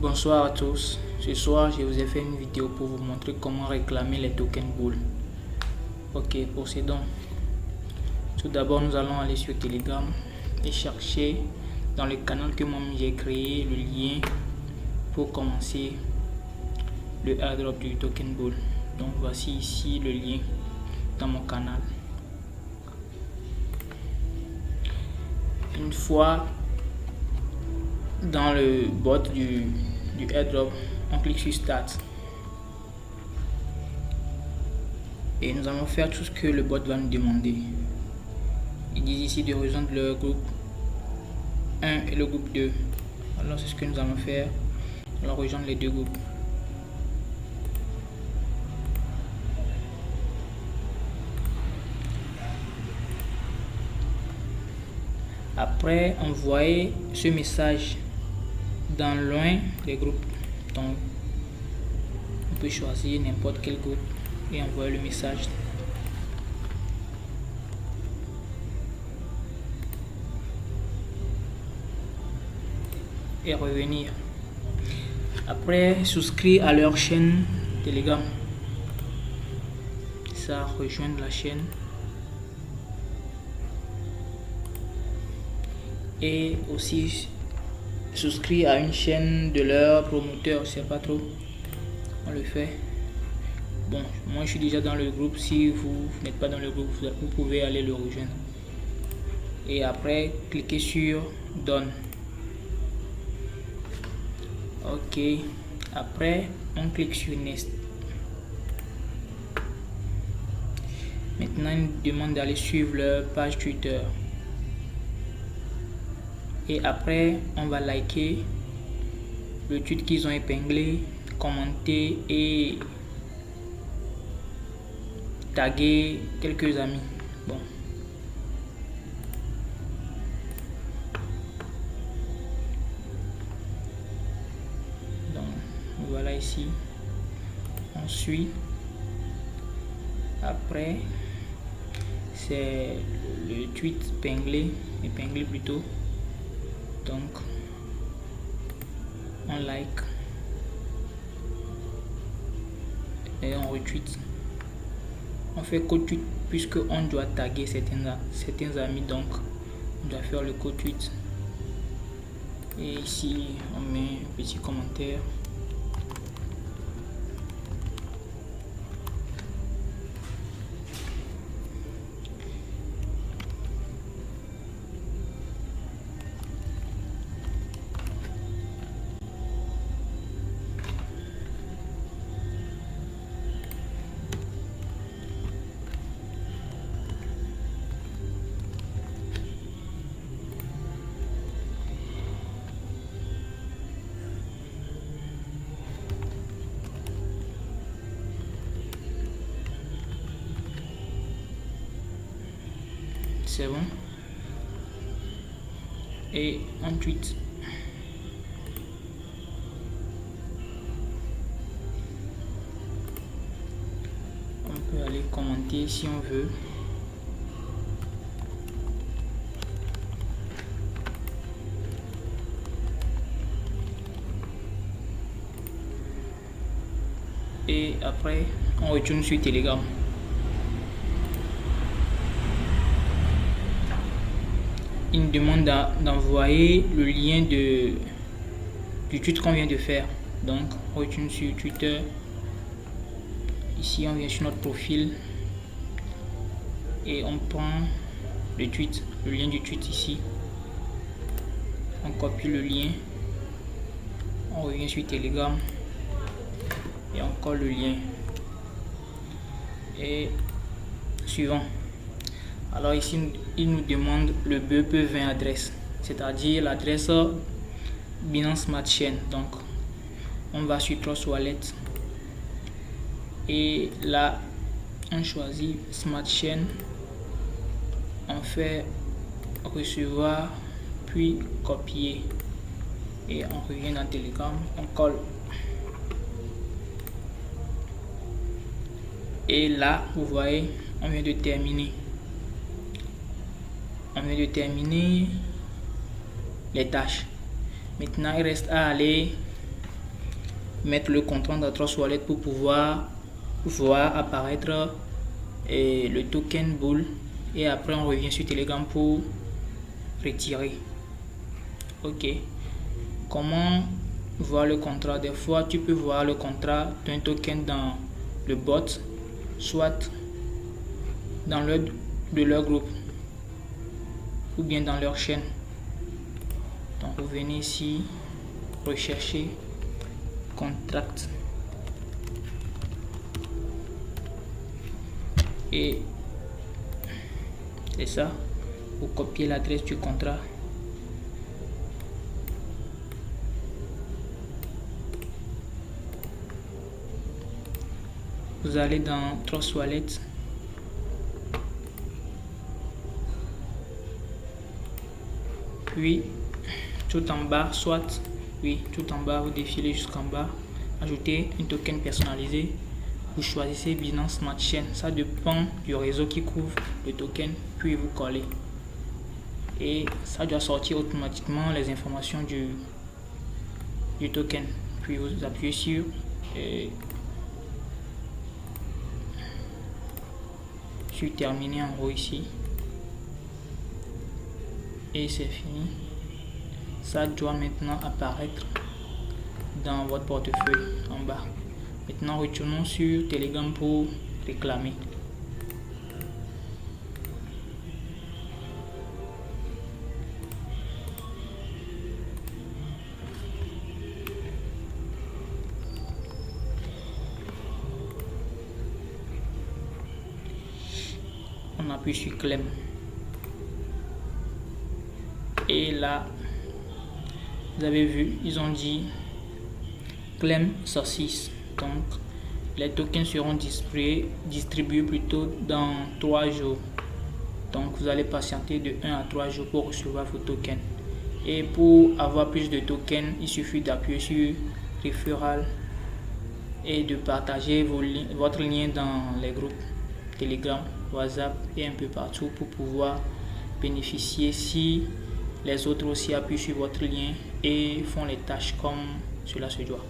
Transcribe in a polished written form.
Bonsoir à tous. Ce soir, je vous ai fait une vidéo pour vous montrer comment réclamer les tokens Bull. Ok, procédons. Tout d'abord, nous allons aller sur Telegram et chercher dans le canal que moi j'ai créé le lien pour commencer le airdrop du token Bull. Donc voici ici le lien dans mon canal. Une fois dans le bot du airdrop, on clique sur Start et nous allons faire tout ce que le bot va nous demander. Ils disent ici de rejoindre le groupe 1 et le groupe 2. Alors c'est ce que nous allons faire. Nous allons rejoindre les deux groupes. Après, envoyer ce message dans l'un des groupes. Donc, on peut choisir n'importe quel groupe et envoyer le message. Et revenir. Après, souscrire à leur chaîne Telegram. Ça, rejoindre la chaîne. Et aussi souscrire à une chaîne de leur promoteur, je sais pas trop. On le fait. Bon, moi je suis déjà dans le groupe. Si vous n'êtes pas dans le groupe, vous pouvez aller le rejoindre. Et après, cliquez sur Done. Ok. Après, on clique sur Next. Maintenant, il nous demande d'aller suivre leur page Twitter. Et après, on va liker le tweet qu'ils ont épinglé, commenter et taguer quelques amis. Bon. Donc, voilà ici. On suit. Après, c'est le tweet épinglé plutôt. Donc, on like et on retweet. On fait co-tweet puisque on doit taguer certains amis, donc on doit faire le co-tweet. Et ici, on met un petit commentaire. C'est bon. Et on tweet. On peut aller commenter si on veut. Et après, on retourne sur Telegram. Il nous demande d'envoyer le lien du tweet qu'on vient de faire. Donc, on retourne sur Twitter. Ici, on vient sur notre profil et on prend le lien du tweet ici. On copie le lien. On revient sur Telegram et on colle le lien. Et suivant. Alors ici, il nous demande le BEP20 adresse, c'est-à-dire l'adresse Binance Smart Chain. Donc, on va sur Trust Wallet et là, on choisit Smart Chain. On fait recevoir puis copier et on revient dans Telegram, on colle. Et là, vous voyez, on vient de terminer. On vient de terminer les tâches. Maintenant, il reste à aller mettre le contrat dans Trust Wallet pour pouvoir voir apparaître le token Bull, et après on revient sur Telegram pour retirer. Ok, comment voir le contrat? Des fois tu peux voir le contrat d'un token dans le bot, soit dans leur groupe ou bien dans leur chaîne. Donc vous venez ici, rechercher contract et c'est ça, vous copiez l'adresse du contrat, vous allez dans Trust Wallet, puis tout en bas, tout en bas, vous défilez jusqu'en bas, ajouter un token personnalisé. Vous choisissez Binance Smart Chain, ça dépend du réseau qui couvre le token, puis vous collez et ça doit sortir automatiquement les informations du token, puis vous appuyez sur terminer en haut ici et c'est fini. Ça doit maintenant apparaître dans votre portefeuille en bas. Maintenant retournons sur Telegram pour réclamer. On appuie sur claim et là vous avez vu, ils ont dit claim success. Donc les tokens seront distribués plutôt dans 3 jours. Donc vous allez patienter de 1 à 3 jours pour recevoir vos tokens. Et pour avoir plus de tokens, il suffit d'appuyer sur referral et de partager votre lien dans les groupes Telegram, WhatsApp et un peu partout pour pouvoir bénéficier si les autres aussi appuient sur votre lien et font les tâches comme cela se doit.